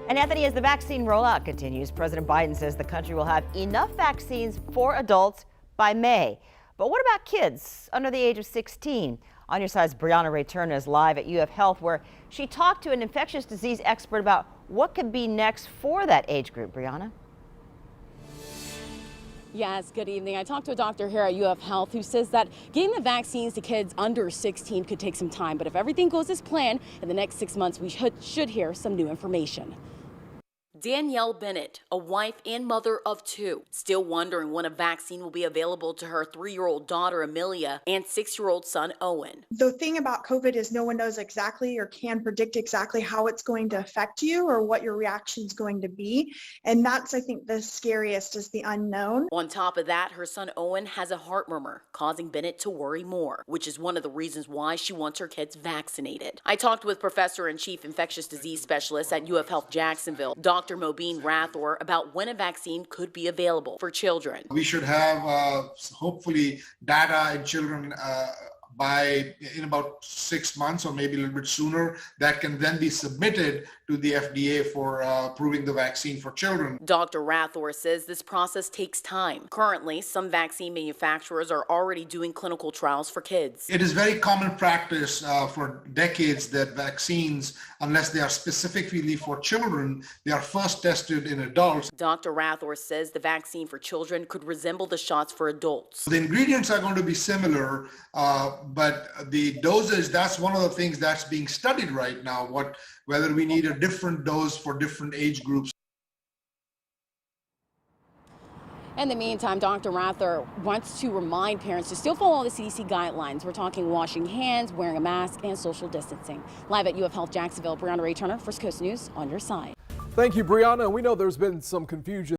And Anthony, as the vaccine rollout continues, President Biden says the country will have enough vaccines for adults by May. But what about kids under the age of 16? On your side's Brianna Ray Turner is live at UF Health, where she talked to an infectious disease expert about what could be next for that age group. Brianna? Yes, good evening. I talked to a doctor here at UF Health who says that getting the vaccines to kids under 16 could take some time. But if everything goes as planned, in the next 6 months, we should hear some new information. Danielle Bennett, a wife and mother of two, still wondering when a vaccine will be available to her 3-year-old daughter Amelia and 6-year-old son Owen. The thing about COVID is no one knows exactly or can predict exactly how it's going to affect you or what your reaction is going to be. And that's, I think, the scariest is the unknown. On top of that, her son Owen has a heart murmur, causing Bennett to worry more, which is one of the reasons why she wants her kids vaccinated. I talked with Professor and Chief Infectious Disease Specialist at UF Health Jacksonville, Dr. Mobeen Rathor, about when a vaccine could be available for children. We should have hopefully data in children in about 6 months or maybe a little bit sooner that can then be submitted to the FDA for approving the vaccine for children. Dr. Rathor says this process takes time. Currently, some vaccine manufacturers are already doing clinical trials for kids. It is very common practice for decades that vaccines, unless they are specifically for children, they are first tested in adults. Dr. Rathor says the vaccine for children could resemble the shots for adults. The ingredients are going to be similar, but the dosage, that's one of the things that's being studied right now, whether we need a different dose for different age groups. In the meantime, Dr. Rathor wants to remind parents to still follow the CDC guidelines. We're talking washing hands, wearing a mask, and social distancing. Live at UF Health Jacksonville, Brianna Ray Turner, First Coast News, on your side. Thank you, Brianna. We know there's been some confusion